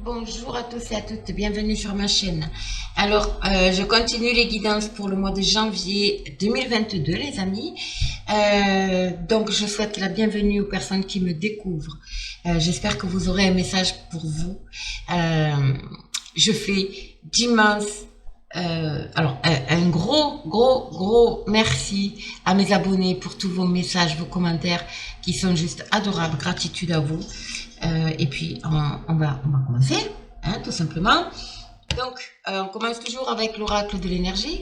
Bonjour à tous et à toutes, bienvenue sur ma chaîne. Alors, je continue les guidances pour le mois de janvier 2022, les amis. Donc, je souhaite la bienvenue aux personnes qui me découvrent. J'espère que vous aurez un message pour vous. Je fais d'immenses... un gros merci à mes abonnés pour tous vos messages, vos commentaires qui sont juste adorables. Gratitude à vous. Et puis, on va commencer, hein, tout simplement. Donc, on commence toujours avec l'oracle de l'énergie,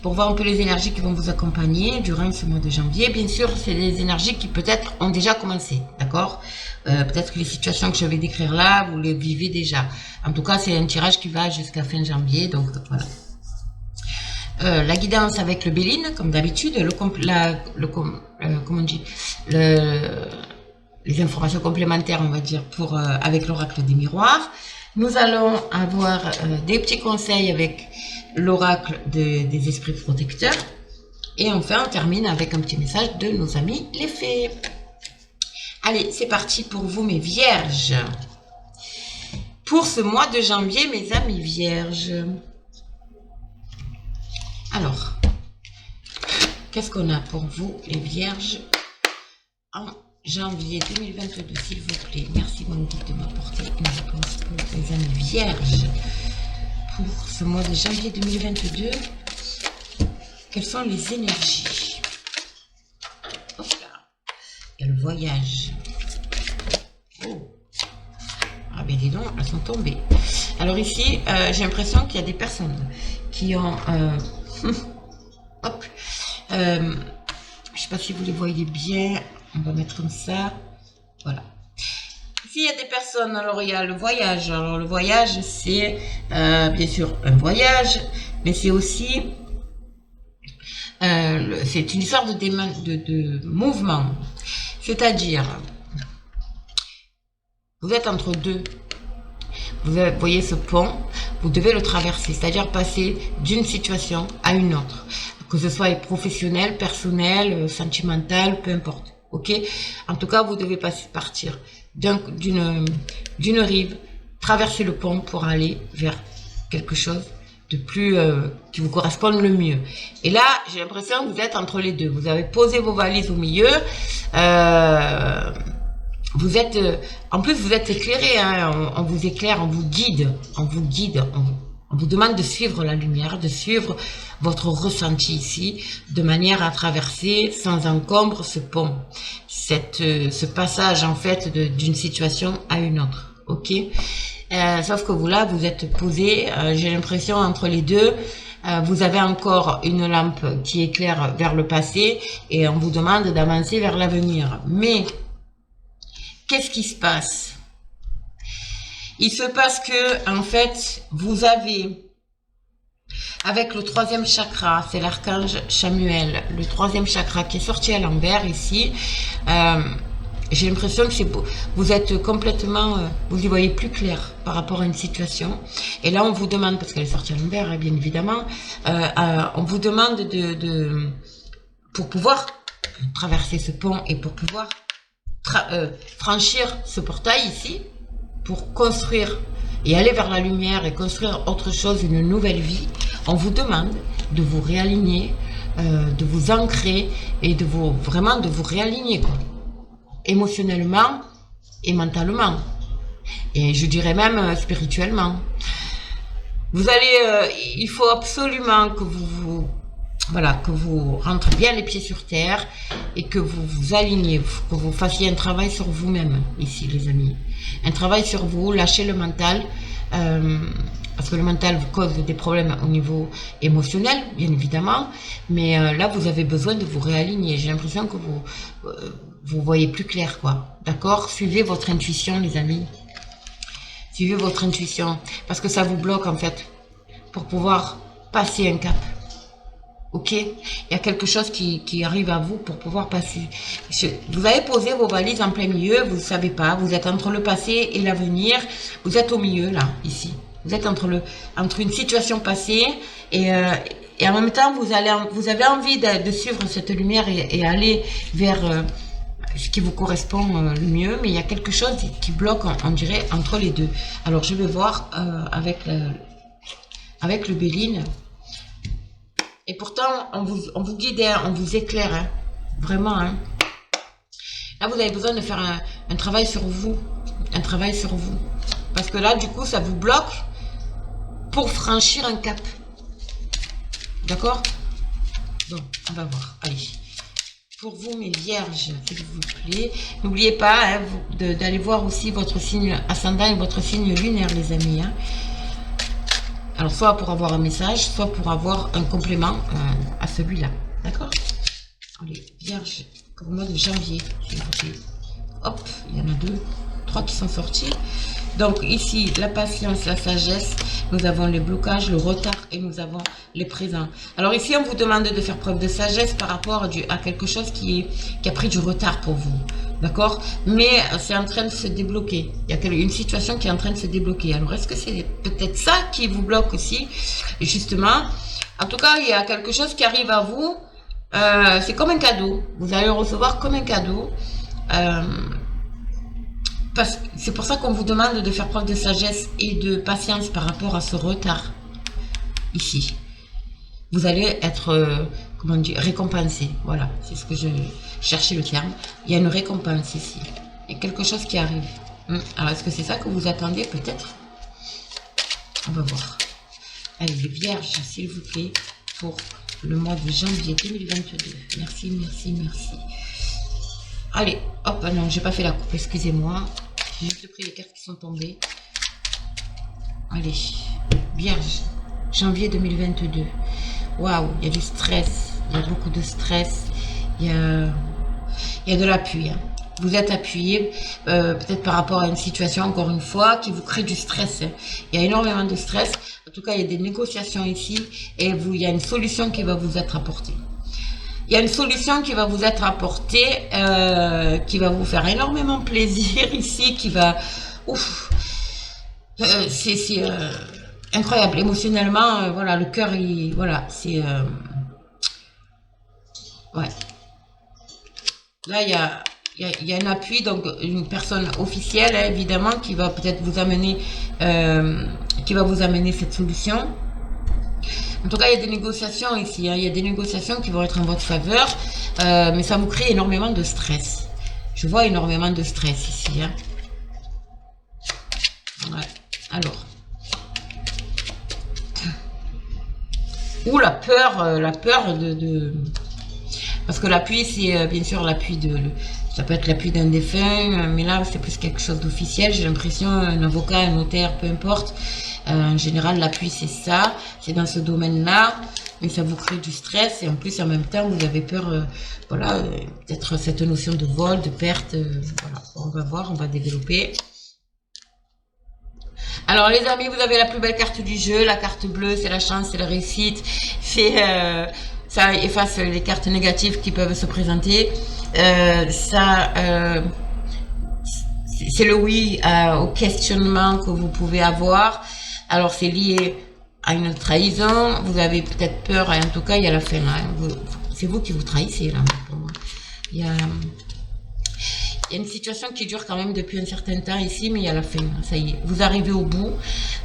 pour voir un peu les énergies qui vont vous accompagner durant ce mois de janvier. Bien sûr, c'est des énergies qui peut-être ont déjà commencé, d'accord? Peut-être que les situations que je vais décrire là, vous les vivez déjà. En tout cas, c'est un tirage qui va jusqu'à fin janvier, donc voilà. La guidance avec le Béline, comme d'habitude, comment on dit, les informations complémentaires, on va dire, pour avec l'oracle des miroirs. Nous allons avoir des petits conseils avec l'oracle des esprits protecteurs. Et enfin, on termine avec un petit message de nos amis les fées. Allez, c'est parti pour vous, mes vierges. Pour ce mois de janvier, mes amis vierges. Alors, qu'est-ce qu'on a pour vous, les vierges, en janvier 2022, s'il vous plaît? Merci, mon guide, de m'apporter une réponse pour les amis vierges. Pour ce mois de janvier 2022, quelles sont les énergies? Hop là. Il y a le voyage. Oh. Ah ben dis donc, elles sont tombées. Alors ici, j'ai l'impression qu'il y a des personnes qui ont... hop. Je ne sais pas si vous les voyez bien. On va mettre comme ça. Voilà. Ici, il y a des personnes. Alors, il y a le voyage. Alors, le voyage, c'est bien sûr un voyage, mais c'est aussi... c'est une histoire de mouvement. C'est-à-dire, vous êtes entre deux. Vous voyez ce pont, vous devez le traverser, c'est-à-dire passer d'une situation à une autre, que ce soit professionnel, personnel, sentimental, peu importe. Ok? En tout cas, vous devez partir d'une rive, traverser le pont pour aller vers quelque chose de plus qui vous corresponde le mieux. Et là, j'ai l'impression que vous êtes entre les deux. Vous avez posé vos valises au milieu. Vous êtes, en plus vous êtes éclairé, hein, on vous éclaire, on vous guide, on vous demande de suivre la lumière, de suivre votre ressenti ici, de manière à traverser sans encombre ce pont, ce passage en fait d'une situation à une autre, ok? Sauf que vous là, vous êtes posé, j'ai l'impression entre les deux. Vous avez encore une lampe qui éclaire vers le passé et on vous demande d'avancer vers l'avenir, mais qu'est-ce qui se passe? Il se passe que, en fait, vous avez, avec le troisième chakra, c'est l'archange Chamuel, le troisième chakra qui est sorti à l'envers ici, j'ai l'impression que vous êtes complètement, vous y voyez plus clair par rapport à une situation. Et là, on vous demande, parce qu'elle est sortie à l'envers, hein, bien évidemment, on vous demande pour pouvoir traverser ce pont et pour pouvoir franchir ce portail ici, pour construire et aller vers la lumière et construire autre chose, une nouvelle vie, on vous demande de vous réaligner, de vous ancrer et vraiment de vous réaligner, quoi, émotionnellement et mentalement, et je dirais même spirituellement. Vous allez, il faut absolument que voilà, que vous rentrez bien les pieds sur terre et que vous vous alignez, que vous fassiez un travail sur vous-même ici, les amis. Un travail sur vous, lâchez le mental, parce que le mental vous cause des problèmes au niveau émotionnel, bien évidemment, mais là, vous avez besoin de vous réaligner. J'ai l'impression que vous voyez plus clair, quoi. D'accord? Suivez votre intuition, les amis. Suivez votre intuition, parce que ça vous bloque, en fait, pour pouvoir passer un cap. Ok, il y a quelque chose qui arrive à vous pour pouvoir passer. Vous avez posé vos valises en plein milieu, vous ne savez pas, vous êtes entre le passé et l'avenir, vous êtes au milieu là, ici. Vous êtes entre une situation passée et en même temps vous avez envie de suivre cette lumière et aller vers ce qui vous correspond le mieux, mais il y a quelque chose qui bloque, on dirait, entre les deux. Alors, je vais voir avec le Béline. Et pourtant, on vous guide, hein, on vous éclaire, hein, vraiment. Hein. Là, vous avez besoin de faire un travail sur vous, parce que là, du coup, ça vous bloque pour franchir un cap. D'accord? Bon, on va voir. Allez. Pour vous, mes vierges, s'il vous plaît, n'oubliez pas hein, d'aller voir aussi votre signe ascendant et votre signe lunaire, les amis. Hein. Alors, soit pour avoir un message, soit pour avoir un complément à celui-là. D'accord? Allez, vierge, pour le mois de janvier, s'il vous plaît. Hop, il y en a 2, 3 qui sont sortis. Donc ici, la patience, la sagesse, nous avons les blocages, le retard et nous avons les présents. Alors ici, on vous demande de faire preuve de sagesse par rapport à quelque chose qui a pris du retard pour vous. D'accord? Mais c'est en train de se débloquer. Il y a une situation qui est en train de se débloquer. Alors est-ce que c'est peut-être ça qui vous bloque aussi? Et justement, en tout cas, il y a quelque chose qui arrive à vous. C'est comme un cadeau. Vous allez le recevoir comme un cadeau. C'est pour ça qu'on vous demande de faire preuve de sagesse et de patience par rapport à ce retard ici. Vous allez être, comment dire, récompensé. Voilà, c'est ce que je cherchais le terme. Il y a une récompense ici. Il y a quelque chose qui arrive. Alors, est-ce que c'est ça que vous attendez peut-être? On va voir. Allez, les vierges, s'il vous plaît, pour le mois de janvier 2022. Merci, merci, merci. Allez, hop, non, j'ai pas fait la coupe, excusez-moi. J'ai juste pris les cartes qui sont tombées. Allez, vierge, janvier 2022. Waouh, il y a du stress, il y a beaucoup de stress, il y a de l'appui. Hein. Vous êtes appuyé, peut-être par rapport à une situation, encore une fois, qui vous crée du stress. Hein. Il y a énormément de stress. En tout cas, il y a des négociations ici et il y a une solution qui va vous être apportée. Il y a une solution qui va vous être apportée, qui va vous faire énormément plaisir ici, qui va... Ouf, c'est incroyable. Émotionnellement, voilà, le cœur, voilà, c'est... ouais. Là, il y a un appui, donc une personne officielle, hein, évidemment, qui va peut-être vous amener, cette solution. En tout cas, il y a des négociations ici. Hein. Il y a des négociations qui vont être en votre faveur. Mais ça vous crée énormément de stress. Je vois énormément de stress ici. Hein. Ouais. Alors. Ou la peur de... Parce que l'appui, c'est bien sûr l'appui de... Ça peut être l'appui d'un défunt, mais là, c'est plus quelque chose d'officiel. J'ai l'impression, un avocat, un notaire, peu importe. En général, l'appui, c'est ça. C'est dans ce domaine-là. Mais ça vous crée du stress. Et en plus, en même temps, vous avez peur, voilà, peut-être cette notion de vol, de perte. Voilà, on va voir, on va développer. Alors, les amis, vous avez la plus belle carte du jeu. La carte bleue, c'est la chance, c'est la réussite. C'est... ça efface les cartes négatives qui peuvent se présenter. C'est le oui au questionnement que vous pouvez avoir. Alors, c'est lié à une trahison. Vous avez peut-être peur. Et en tout cas, il y a la fin. Hein. C'est vous qui vous trahissez, là, pour moi. Il y a une situation qui dure quand même depuis un certain temps ici, mais il y a la fin. Ça y est, vous arrivez au bout.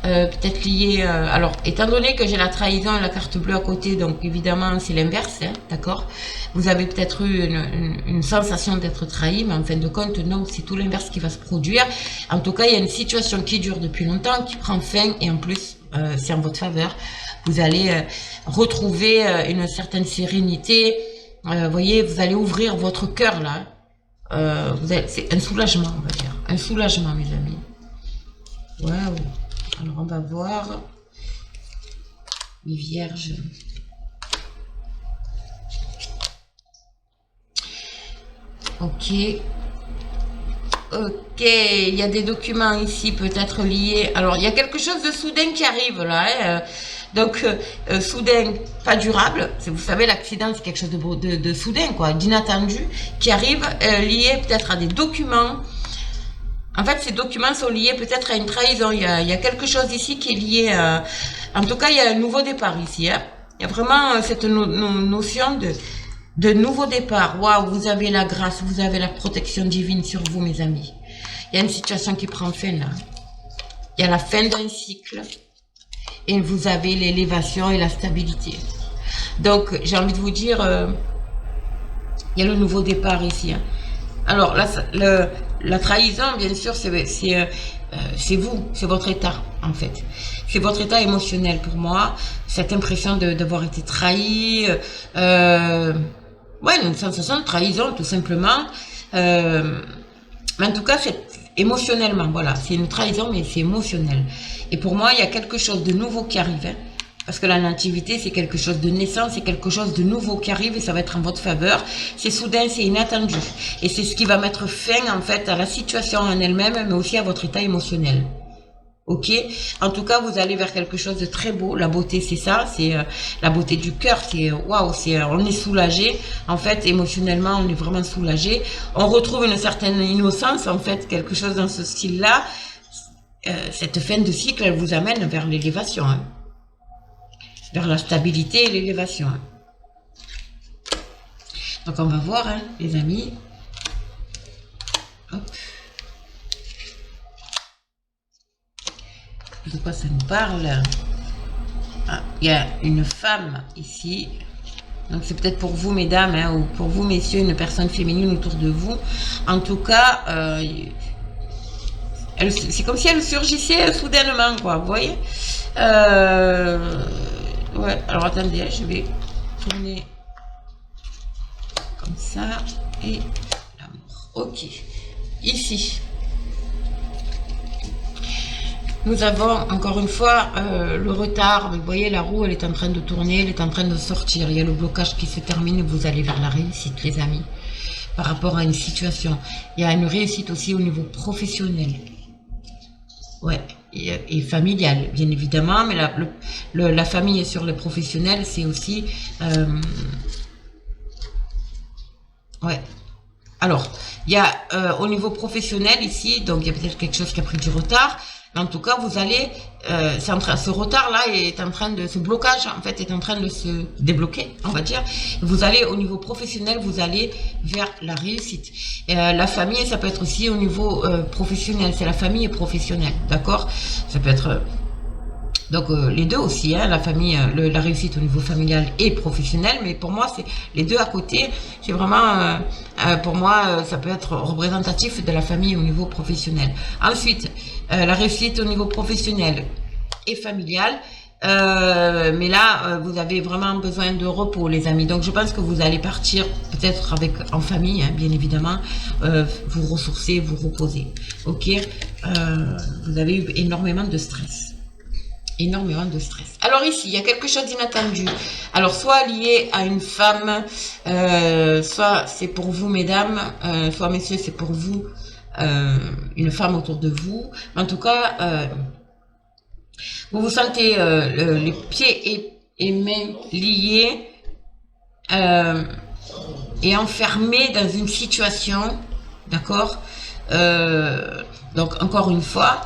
Peut-être lié... alors, étant donné que j'ai la trahison et la carte bleue à côté, donc évidemment, c'est l'inverse, hein, d'accord? Vous avez peut-être eu une sensation d'être trahi, mais en fin de compte, non, c'est tout l'inverse qui va se produire. En tout cas, il y a une situation qui dure depuis longtemps, qui prend fin, et en plus, c'est en votre faveur. Vous allez retrouver une certaine sérénité. Vous voyez, vous allez ouvrir votre cœur, là. C'est un soulagement, on va dire. Un soulagement, mes amis. Waouh. Alors, on va voir les vierges. Ok. Ok. Il y a des documents ici, peut-être liés. Alors, il y a quelque chose de soudain qui arrive, là. Hein. Donc, soudain, pas durable. Vous savez, l'accident, c'est quelque chose de soudain, quoi, d'inattendu, qui arrive, lié peut-être à des documents. En fait, ces documents sont liés peut-être à une trahison. Il y a quelque chose ici qui est lié... en tout cas, il y a un nouveau départ ici. Hein. Il y a vraiment cette notion de nouveaux départs. Waouh, vous avez la grâce, vous avez la protection divine sur vous, mes amis. Il y a une situation qui prend fin là. Il y a la fin d'un cycle et vous avez l'élévation et la stabilité. Donc, j'ai envie de vous dire, il y a le nouveau départ ici. Hein. Alors, la trahison, bien sûr, c'est vous, c'est votre état, en fait. C'est votre état émotionnel pour moi. Cette impression d'avoir été trahi. Ouais, une sensation de trahison, tout simplement. Mais en tout cas, c'est émotionnellement, voilà. C'est une trahison, mais c'est émotionnel. Et pour moi, il y a quelque chose de nouveau qui arrive. Hein. Parce que la nativité, c'est quelque chose de naissant, c'est quelque chose de nouveau qui arrive et ça va être en votre faveur. C'est soudain, c'est inattendu. Et c'est ce qui va mettre fin, en fait, à la situation en elle-même, mais aussi à votre état émotionnel. Ok? En tout cas, vous allez vers quelque chose de très beau. La beauté, c'est ça. C'est la beauté du cœur. C'est waouh, on est soulagé. En fait, émotionnellement, on est vraiment soulagé. On retrouve une certaine innocence, en fait, quelque chose dans ce style-là. Cette fin de cycle, elle vous amène vers l'élévation. Hein. Vers la stabilité et l'élévation. Donc on va voir, hein, les amis. Hop. De quoi ça nous parle? Ah, il y a une femme ici. Donc c'est peut-être pour vous, mesdames, hein, ou pour vous, messieurs, une personne féminine autour de vous. En tout cas, c'est comme si elle surgissait soudainement, quoi. Vous voyez? Ouais, alors attendez, je vais tourner comme ça et l'amour. Ok, ici, nous avons encore une fois le retard. Vous voyez, la roue, elle est en train de tourner, elle est en train de sortir. Il y a le blocage qui se termine et vous allez vers la réussite, les amis, par rapport à une situation. Il y a une réussite aussi au niveau professionnel. Ouais. Et familiale, bien évidemment, mais la famille est sur le professionnel, c'est aussi... ouais. Alors, il y a au niveau professionnel ici, donc il y a peut-être quelque chose qui a pris du retard, mais en tout cas, vous allez... ce retard-là est en train de... Ce blocage, en fait, est en train de se débloquer, on va dire. Vous allez, au niveau professionnel, vous allez vers la réussite. La famille, ça peut être aussi au niveau professionnel. C'est la famille professionnelle, d'accord? Ça peut être... Donc les deux aussi, hein, la famille, la réussite au niveau familial et professionnel, mais pour moi c'est les deux à côté. C'est vraiment, pour moi, ça peut être représentatif de la famille au niveau professionnel. Ensuite, la réussite au niveau professionnel et familial. Mais là, vous avez vraiment besoin de repos, les amis. Donc, je pense que vous allez partir peut-être en famille, hein, bien évidemment, vous ressourcer, vous reposer. Ok, vous avez eu énormément de stress. Énormément de stress. Alors ici, il y a quelque chose d'inattendu. Alors, soit lié à une femme, soit c'est pour vous, mesdames, soit messieurs, c'est pour vous, une femme autour de vous. En tout cas, vous vous sentez les pieds et mains liés et enfermés dans une situation, d'accord? Donc, encore une fois,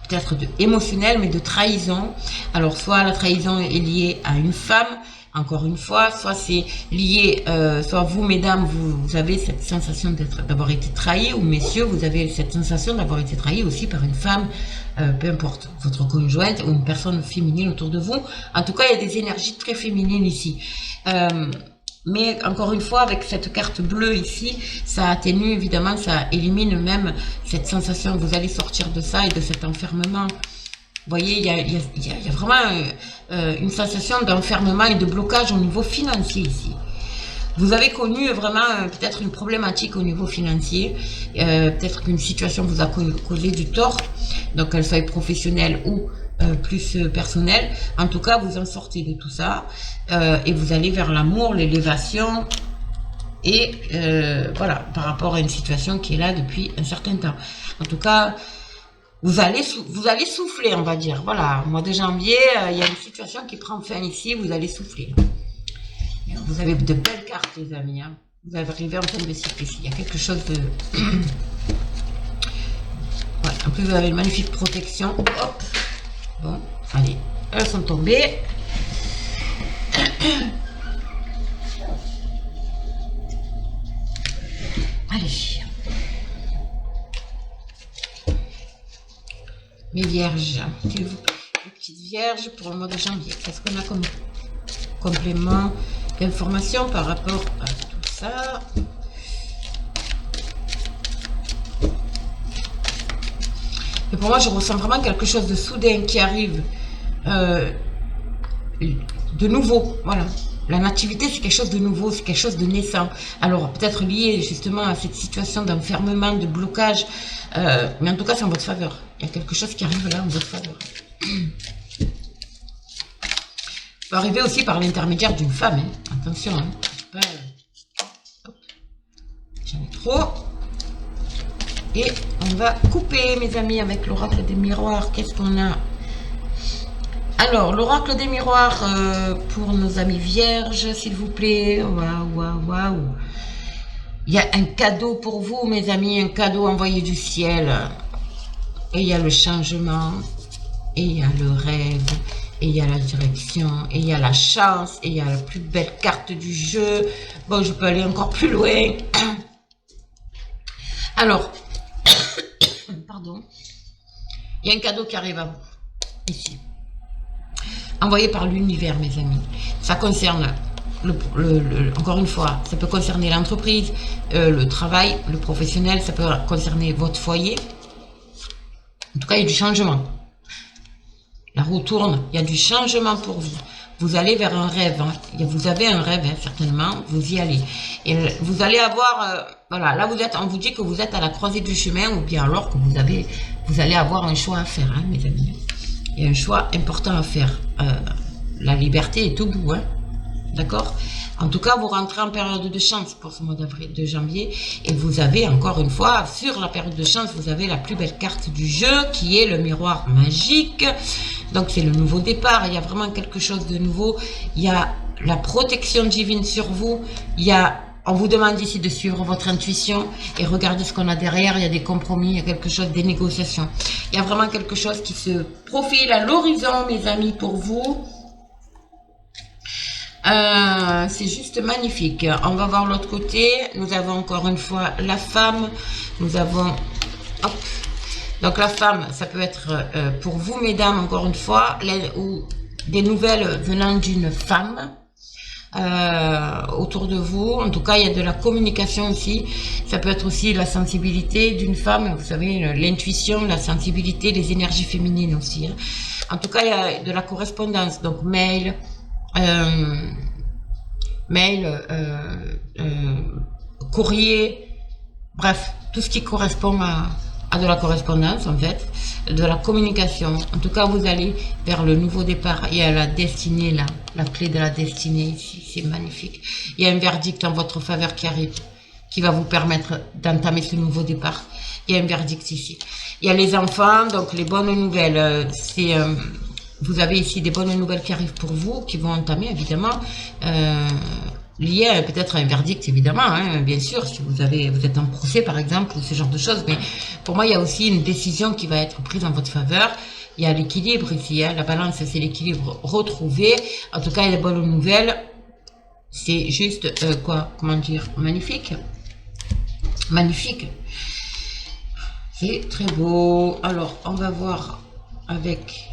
peut-être émotionnel, mais de trahison. Alors, soit la trahison est liée à une femme, encore une fois, soit c'est lié, soit vous, mesdames, vous avez cette sensation d'avoir été trahi, ou messieurs, vous avez cette sensation d'avoir été trahi aussi par une femme, peu importe, votre conjointe ou une personne féminine autour de vous. En tout cas, il y a des énergies très féminines ici. Mais encore une fois, avec cette carte bleue ici, ça atténue évidemment, ça élimine même cette sensation. Vous allez sortir de ça et de cet enfermement. Vous voyez, il y a vraiment une sensation d'enfermement et de blocage au niveau financier ici. Vous avez connu vraiment peut-être une problématique au niveau financier. Peut-être qu'une situation vous a causé du tort, donc qu'elle soit professionnelle ou plus personnel. En tout cas, vous en sortez de tout ça et vous allez vers l'amour, l'élévation et voilà, par rapport à une situation qui est là depuis un certain temps. En tout cas, vous allez souffler, on va dire. Voilà, au mois de janvier, il y a une situation qui prend fin ici, vous allez souffler. Vous avez de belles cartes, les amis. Hein. Vous avez arrivé en fin de cycle ici. Il y a quelque chose de... ouais, en plus, vous avez une magnifique protection. Hop. Bon, allez, elles sont tombées. Allez. Mes vierges, s'il vous plaît. Les petites vierges pour le mois de janvier. Qu'est-ce qu'on a comme complément d'information par rapport à tout ça? Et pour moi, je ressens vraiment quelque chose de soudain qui arrive, de nouveau. Voilà. La nativité, c'est quelque chose de nouveau, c'est quelque chose de naissant. Alors, peut-être lié justement à cette situation d'enfermement, de blocage, mais en tout cas, c'est en votre faveur. Il y a quelque chose qui arrive là en votre faveur. Ça peut arriver aussi par l'intermédiaire d'une femme. Hein. Attention, hein. J'en ai trop. Et on va couper, mes amis, avec l'oracle des miroirs. Qu'est-ce qu'on a? Alors, l'oracle des miroirs pour nos amis vierges, s'il vous plaît. Waouh, waouh, waouh. Il y a un cadeau pour vous, mes amis, un cadeau envoyé du ciel. Et il y a le changement, et il y a le rêve, et il y a la direction, et il y a la chance, et il y a la plus belle carte du jeu. Bon, je peux aller encore plus loin. Alors, pardon, il y a un cadeau qui arrive à vous, ici. Envoyé par l'univers, mes amis. Ça concerne, encore une fois, ça peut concerner l'entreprise, le travail, le professionnel, ça peut concerner votre foyer. En tout cas, il y a du changement. La roue tourne, il y a du changement pour vous. Vous allez vers un rêve. Hein. Vous avez un rêve, hein, certainement. Vous y allez. Et vous allez avoir... voilà, là, on vous dit que vous êtes à la croisée du chemin ou bien alors que vous allez avoir un choix à faire, hein, mes amis. Il y a un choix important à faire. La liberté est au bout. Hein. D'accord? En tout cas, vous rentrez en période de chance pour ce mois de janvier. Et vous avez, encore une fois, sur la période de chance, vous avez la plus belle carte du jeu qui est le miroir magique. Donc, c'est le nouveau départ. Il y a vraiment quelque chose de nouveau. Il y a la protection divine sur vous. On vous demande ici de suivre votre intuition et regardez ce qu'on a derrière. Il y a des compromis, il y a quelque chose, des négociations. Il y a vraiment quelque chose qui se profile à l'horizon, mes amis, pour vous. C'est juste magnifique. On va voir l'autre côté. Nous avons encore une fois la femme. Nous avons... Hop. Donc la femme, ça peut être pour vous, mesdames, encore une fois, ou des nouvelles venant d'une femme. Autour de vous, en tout cas il y a de la communication aussi, ça peut être aussi la sensibilité d'une femme, vous savez, l'intuition, la sensibilité, les énergies féminines aussi, hein. En tout cas il y a de la correspondance, donc mail, courrier, bref, tout ce qui correspond à de la correspondance en fait, de la communication. En tout cas, vous allez vers le nouveau départ. Il y a la destinée là, la clé de la destinée ici, c'est magnifique. Il y a un verdict en votre faveur qui arrive, qui va vous permettre d'entamer ce nouveau départ. Il y a un verdict ici. Il y a les enfants, donc les bonnes nouvelles, vous avez ici des bonnes nouvelles qui arrivent pour vous, qui vont entamer évidemment, lié peut-être à un verdict évidemment, hein, bien sûr, si vous êtes en procès par exemple, ou ce genre de choses, mais pour moi il y a aussi une décision qui va être prise en votre faveur. Il y a l'équilibre ici, hein, la balance c'est l'équilibre retrouvé. En tout cas il y a des bonnes nouvelles, c'est juste comment dire, magnifique, magnifique, c'est très beau. Alors on va voir avec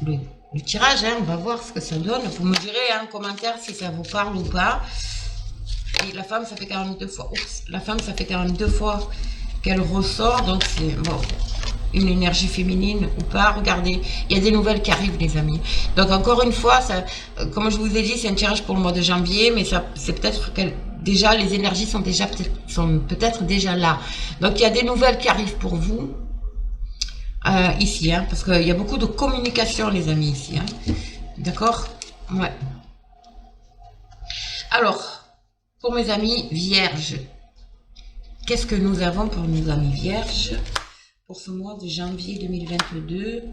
le tirage, hein, on va voir ce que ça donne. Vous me direz en commentaire si ça vous parle ou pas. Et la femme, ça fait 42 fois. Oups, la femme, ça fait 42 fois qu'elle ressort. Donc, c'est bon, une énergie féminine ou pas. Regardez, il y a des nouvelles qui arrivent, les amis. Donc, encore une fois, ça, comme je vous ai dit, c'est un tirage pour le mois de janvier. Mais c'est peut-être que déjà, les énergies sont peut-être déjà là. Donc, il y a des nouvelles qui arrivent pour vous. Ici, hein, parce qu'il y a beaucoup de communication, les amis, ici. Hein. D'accord? Ouais. Alors, pour mes amis vierges, qu'est-ce que nous avons pour nos amis vierges pour ce mois de janvier 2022?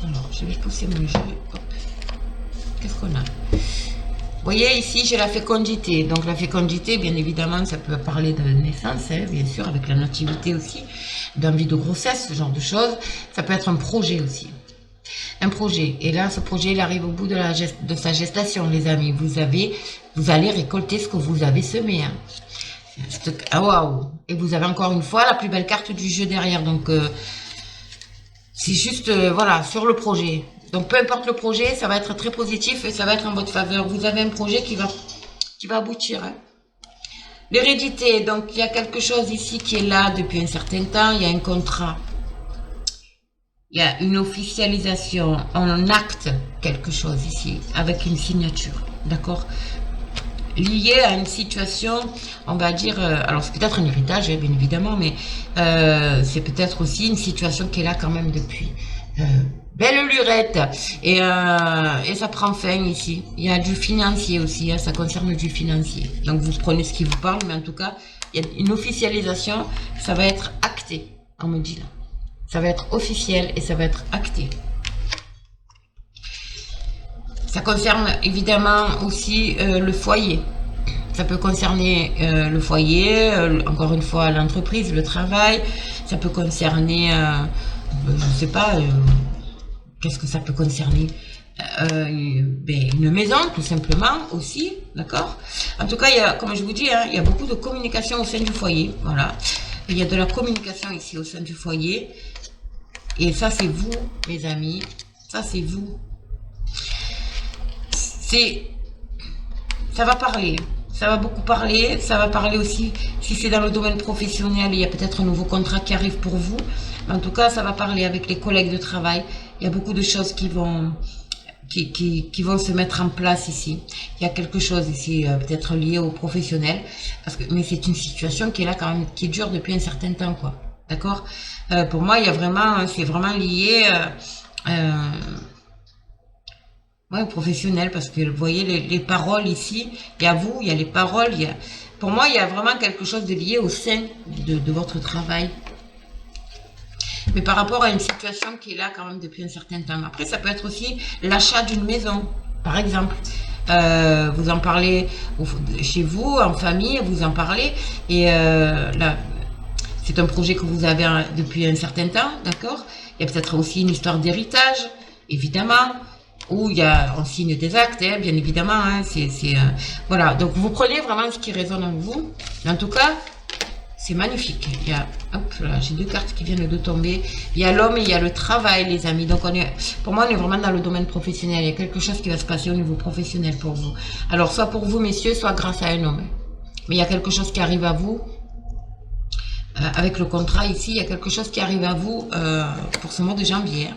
Alors, je vais pousser mon jeu. Qu'est-ce qu'on a? Vous voyez, ici, j'ai la fécondité. Donc, la fécondité, bien évidemment, ça peut parler de naissance, hein, bien sûr, avec la nativité aussi, d'envie de grossesse, ce genre de choses. Ça peut être un projet aussi. Un projet. Et là, ce projet, il arrive au bout de sa gestation, les amis. Vous allez récolter ce que vous avez semé. Hein. Ah, waouh! Et vous avez encore une fois la plus belle carte du jeu derrière. Donc, c'est juste, voilà, sur le projet. Donc, peu importe le projet, ça va être très positif et ça va être en votre faveur. Vous avez un projet qui va aboutir. Hein. L'hérédité, donc il y a quelque chose ici qui est là depuis un certain temps. Il y a un contrat. Il y a une officialisation. On acte quelque chose ici avec une signature. D'accord? Lié à une situation, on va dire, alors c'est peut-être un héritage, bien évidemment, mais c'est peut-être aussi une situation qui est là quand même depuis. Belle lurette et ça prend fin ici. Il y a du financier aussi, hein, ça concerne du financier. Donc vous prenez ce qui vous parle, mais en tout cas, il y a une officialisation, ça va être acté, on me dit là. Ça va être officiel et ça va être acté. Ça concerne évidemment aussi le foyer. Ça peut concerner le foyer, encore une fois l'entreprise, le travail. Ça peut concerner, je ne sais pas, qu'est-ce que ça peut concerner une maison tout simplement aussi, d'accord. En tout cas, il y a, comme je vous dis, hein, il y a beaucoup de communication au sein du foyer. Voilà, il y a de la communication ici au sein du foyer. Et ça, c'est vous, mes amis. Ça, c'est vous. Ça va parler, ça va beaucoup parler, ça va parler aussi, si c'est dans le domaine professionnel, il y a peut-être un nouveau contrat qui arrive pour vous, mais en tout cas, ça va parler avec les collègues de travail, il y a beaucoup de choses qui vont se mettre en place ici, il y a quelque chose ici, peut-être lié au professionnel, mais c'est une situation qui est là quand même, qui dure depuis un certain temps, quoi, d'accord. Pour moi, il y a vraiment, c'est vraiment lié... ouais, professionnel, parce que vous voyez les paroles ici, il y a vous, il y a les paroles, pour moi il y a vraiment quelque chose de lié au sein de votre travail. Mais par rapport à une situation qui est là quand même depuis un certain temps. Après, ça peut être aussi l'achat d'une maison, par exemple. Vous en parlez chez vous, en famille, vous en parlez, et là, c'est un projet que vous avez depuis un certain temps, d'accord. Il y a peut-être aussi une histoire d'héritage, évidemment, où on signe des actes, hein, bien évidemment. Hein, voilà, donc vous prenez vraiment ce qui résonne en vous. En tout cas, c'est magnifique. Il y a, hop là, j'ai deux cartes qui viennent de tomber. Il y a l'homme et il y a le travail, les amis. Donc pour moi, on est vraiment dans le domaine professionnel. Il y a quelque chose qui va se passer au niveau professionnel pour vous. Alors, soit pour vous, messieurs, soit grâce à un homme. Mais il y a quelque chose qui arrive à vous. Avec le contrat ici, il y a quelque chose qui arrive à vous pour ce mois de janvier.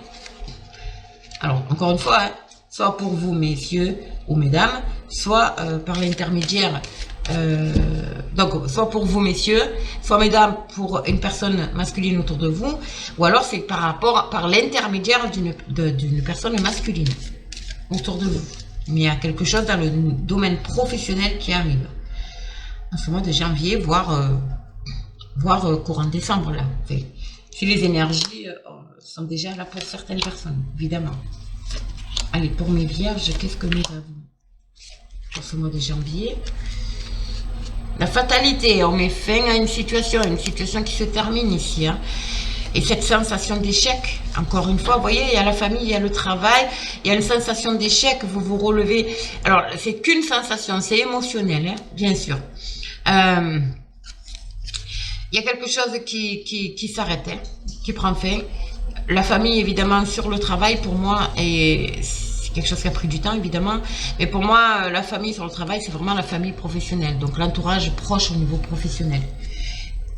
Alors, encore une fois, hein, soit pour vous, messieurs ou mesdames, soit par l'intermédiaire, donc soit pour vous, messieurs, soit mesdames, pour une personne masculine autour de vous, ou alors c'est par l'intermédiaire d'une personne masculine autour de vous. Mais il y a quelque chose dans le domaine professionnel qui arrive en ce mois de janvier, voire courant décembre, là. Si les énergies sont déjà là pour certaines personnes, évidemment. Allez, pour mes vierges, qu'est-ce que nous avons pour ce mois de janvier? La fatalité, on met fin à une situation qui se termine ici. Hein. Et cette sensation d'échec, encore une fois, vous voyez, il y a la famille, il y a le travail, il y a une sensation d'échec, vous vous relevez. Alors, c'est qu'une sensation, c'est émotionnel, hein, bien sûr. Il y a quelque chose qui s'arrête, hein, qui prend fin. La famille, évidemment, sur le travail, pour moi, c'est quelque chose qui a pris du temps, évidemment. Mais pour moi, la famille sur le travail, c'est vraiment la famille professionnelle. Donc, l'entourage proche au niveau professionnel.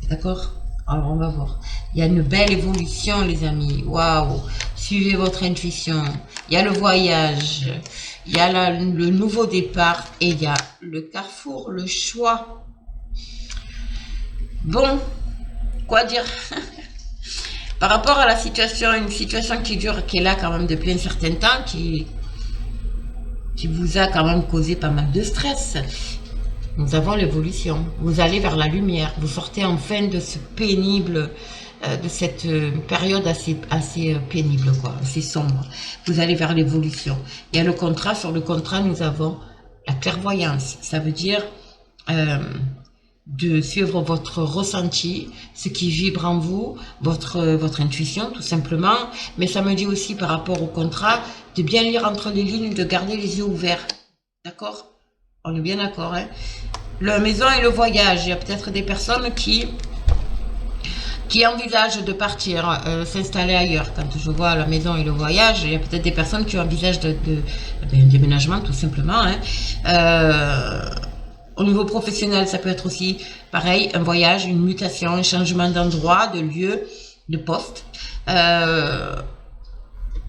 D'accord? Alors, on va voir. Il y a une belle évolution, les amis. Waouh! Suivez votre intuition. Il y a le voyage. Il y a le nouveau départ. Et il y a le carrefour, le choix. Bon, quoi dire? Par rapport à la situation, une situation qui dure, qui est là quand même depuis un certain temps, qui vous a quand même causé pas mal de stress. Nous avons l'évolution. Vous allez vers la lumière. Vous sortez enfin de ce pénible, de cette période assez pénible, quoi, assez sombre. Vous allez vers l'évolution. Il y a le contrat. Sur le contrat, nous avons la clairvoyance. Ça veut dire de suivre votre ressenti, ce qui vibre en vous, votre intuition tout simplement. Mais ça me dit aussi par rapport au contrat, de bien lire entre les lignes, de garder les yeux ouverts. D'accord? On est bien d'accord, hein? La maison et le voyage. Il y a peut-être des personnes qui envisagent de partir, s'installer ailleurs. Quand je vois la maison et le voyage, il y a peut-être des personnes qui envisagent un déménagement tout simplement, hein. Au niveau professionnel, ça peut être aussi pareil, un voyage, une mutation, un changement d'endroit, de lieu, de poste.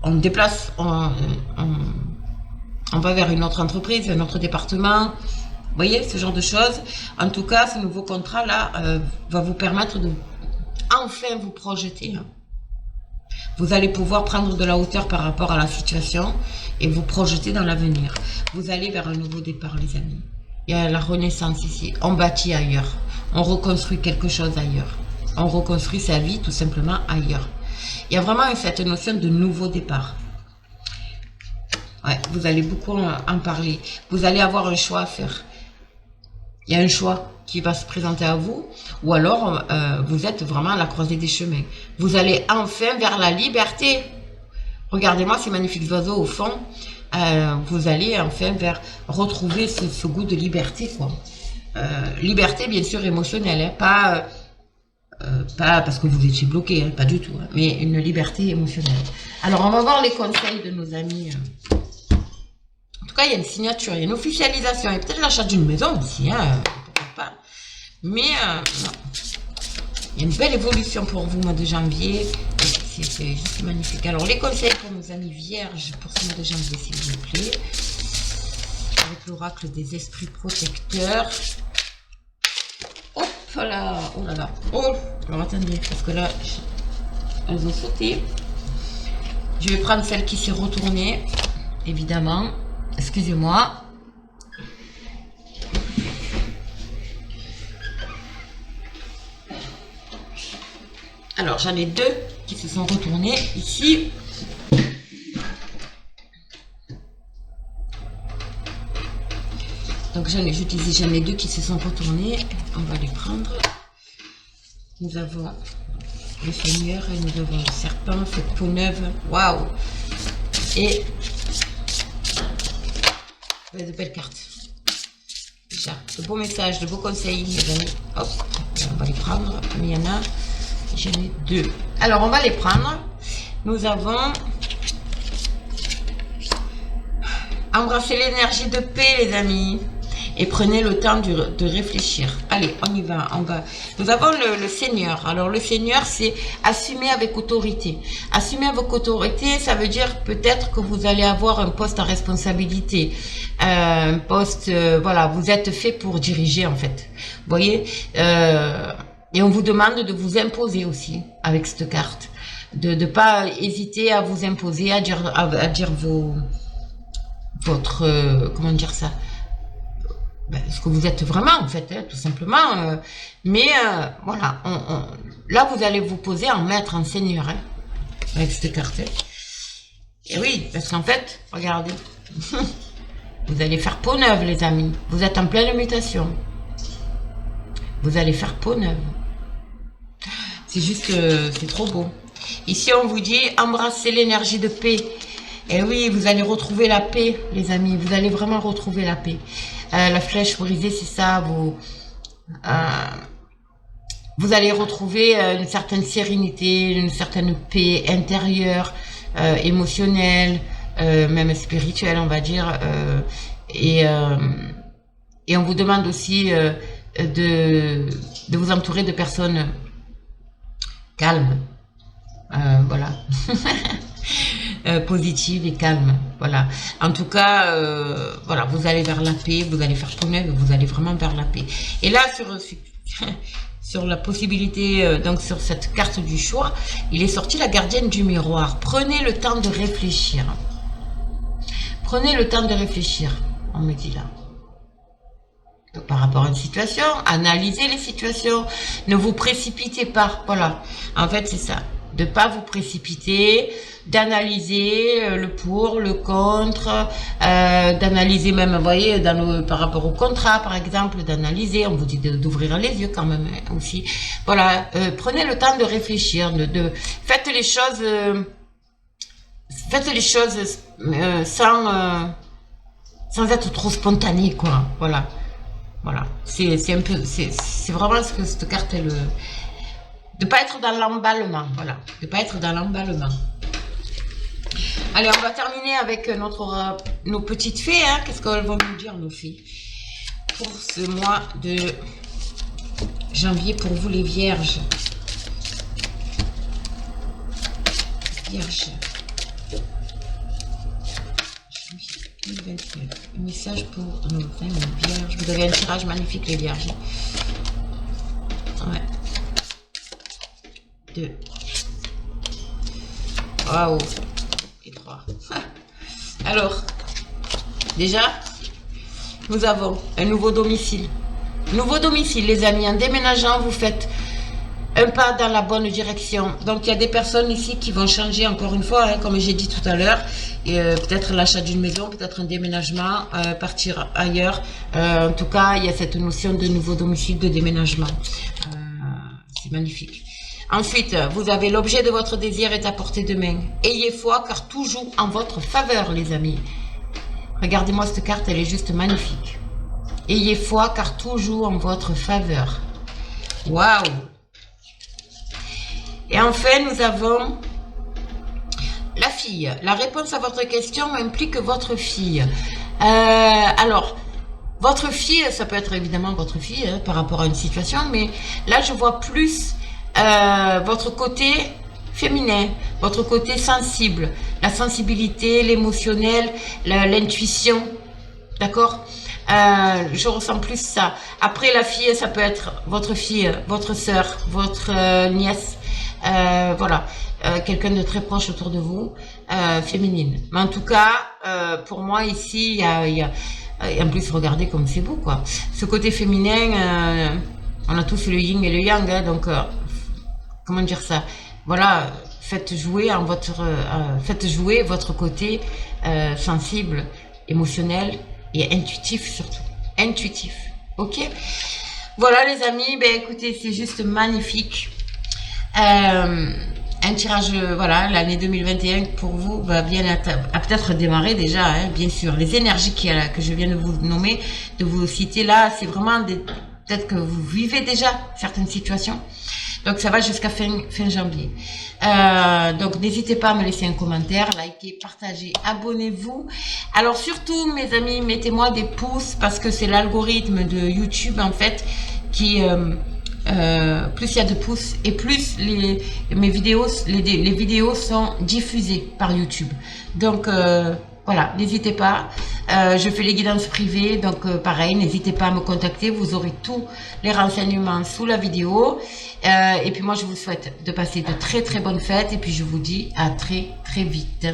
On déplace, on va vers une autre entreprise, un autre département. Vous voyez, ce genre de choses. En tout cas, ce nouveau contrat-là va vous permettre de enfin vous projeter. Vous allez pouvoir prendre de la hauteur par rapport à la situation et vous projeter dans l'avenir. Vous allez vers un nouveau départ, les amis. Il y a la renaissance ici. On bâtit ailleurs. On reconstruit quelque chose ailleurs. On reconstruit sa vie tout simplement ailleurs. Il y a vraiment cette notion de nouveau départ. Ouais, vous allez beaucoup en parler. Vous allez avoir un choix à faire. Il y a un choix qui va se présenter à vous. Ou alors, vous êtes vraiment à la croisée des chemins. Vous allez enfin vers la liberté. Regardez-moi ces magnifiques oiseaux au fond. Vous allez enfin retrouver ce goût de liberté, quoi. Liberté, bien sûr, émotionnelle, hein, pas parce que vous étiez bloqué, hein, pas du tout, hein, mais une liberté émotionnelle. Alors, on va voir les conseils de nos amis. En tout cas, il y a une signature, il y a une officialisation, et peut-être l'achat d'une maison aussi, hein, pourquoi pas. Mais non. Il y a une belle évolution pour vous, mois de janvier. C'est juste magnifique. Alors, les conseils pour nos amis vierges pour ce mois de janvier, s'il vous plaît. Avec l'oracle des esprits protecteurs. Hop là, oh là là. Oh, alors attendez, parce que là, elles ont sauté. Je vais prendre celle qui s'est retournée, évidemment. Excusez-moi. Alors, j'en ai deux qui se sont retournés ici. Donc, j'en ai deux qui se sont retournés. On va les prendre. Nous avons le Seigneur et nous avons le serpent, cette peau neuve. Waouh! Et de belles cartes. Déjà, de beaux messages, de beaux conseils, mes amis. Hop, on va les prendre. Mais il y en a. J'en ai deux. Alors, on va les prendre. Nous avons embrassez l'énergie de paix, les amis. Et prenez le temps de réfléchir. Allez, on y va, on va. Nous avons le Seigneur. Alors, le Seigneur, c'est assumer avec autorité. Assumer avec autorité, ça veut dire peut-être que vous allez avoir un poste à responsabilité. Un poste, voilà, vous êtes fait pour diriger, en fait. Vous voyez et on vous demande de vous imposer aussi avec cette carte. De ne pas hésiter à vous imposer, à dire votre, comment dire ça, ce que vous êtes vraiment, en fait, hein, tout simplement. Mais voilà, là, vous allez vous poser en maître, en seigneur, hein, avec cette carte. Hein. Et oui, parce qu'en fait, regardez, vous allez faire peau neuve, les amis. Vous êtes en pleine mutation. Vous allez faire peau neuve. C'est juste que c'est trop beau. Ici, on vous dit, embrassez l'énergie de paix. Et oui, vous allez retrouver la paix, les amis. Vous allez vraiment retrouver la paix. La flèche brisée, c'est ça. Vous allez retrouver une certaine sérénité, une certaine paix intérieure, émotionnelle, même spirituelle, on va dire. Et on vous demande aussi de vous entourer de personnes calmes. Voilà. Positive et calme, voilà. En tout cas, voilà, vous allez vers la paix, vous allez faire tourner, vous allez vraiment vers la paix. Et là, sur la possibilité, donc sur cette carte du choix, il est sorti la gardienne du miroir. Prenez le temps de réfléchir. Prenez le temps de réfléchir, on me dit là. Donc, par rapport à une situation, analysez les situations, ne vous précipitez pas, voilà. En fait, c'est ça. de pas vous précipiter, d'analyser le pour, le contre, d'analyser même, vous voyez, par rapport au contrat, par exemple, d'analyser, on vous dit d'ouvrir les yeux quand même aussi. Voilà, prenez le temps de réfléchir, faites les choses sans être trop spontané, quoi. Voilà. Voilà. C'est un peu, c'est vraiment ce que cette carte, de pas être dans l'emballement. Voilà. De pas être dans l'emballement. Allez, on va terminer avec nos petites fées, hein. Qu'est-ce qu'elles vont nous dire, nos fées, pour ce mois de janvier, pour vous, les vierges. Vierges. 2021. Un message pour nos vierges. Vous avez un tirage magnifique, les vierges. Ouais. 2. Waouh. Et 3. Alors, déjà, nous avons un nouveau domicile. Nouveau domicile, les amis. En déménageant, vous faites un pas dans la bonne direction. Donc, il y a des personnes ici qui vont changer, encore une fois, hein, comme j'ai dit tout à l'heure. Peut-être l'achat d'une maison, peut-être un déménagement, partir ailleurs. En tout cas, il y a cette notion de nouveau domicile, de déménagement. C'est magnifique. Ensuite, vous avez l'objet de votre désir est à portée de main. Ayez foi, car tout joue en votre faveur, les amis. Regardez-moi cette carte, elle est juste magnifique. Ayez foi, car tout joue en votre faveur. Waouh! Et enfin, nous avons la fille. La réponse à votre question implique votre fille. Alors, votre fille, ça peut être évidemment votre fille, hein, par rapport à une situation, mais là, je vois plus votre côté féminin, votre côté sensible, la sensibilité, l'émotionnel, l'intuition, d'accord? Je ressens plus ça. Après, la fille, ça peut être votre fille, votre sœur, votre nièce, voilà, quelqu'un de très proche autour de vous, féminine. Mais en tout cas, pour moi ici, et en plus, regardez comme c'est beau, quoi. Ce côté féminin, on a tous le yin et le yang, hein, donc comment dire ça? Voilà, faites jouer votre côté sensible, émotionnel et intuitif surtout. Intuitif, ok? Voilà les amis, ben écoutez, c'est juste magnifique. Un tirage, voilà, l'année 2021 pour vous va bien a peut-être démarré déjà, hein, bien sûr. Les énergies que je viens de vous nommer, de vous citer là, c'est vraiment peut-être que vous vivez déjà certaines situations. Donc ça va jusqu'à fin janvier. Donc n'hésitez pas à me laisser un commentaire, likez, partagez, abonnez-vous. Alors surtout mes amis, mettez-moi des pouces parce que c'est l'algorithme de YouTube en fait qui plus il y a de pouces et plus mes vidéos, les vidéos sont diffusées par YouTube. Donc voilà, n'hésitez pas. Je fais les guidances privées, donc pareil, n'hésitez pas à me contacter. Vous aurez tous les renseignements sous la vidéo. Et puis moi, je vous souhaite de passer de très très bonnes fêtes. Et puis je vous dis à très très vite.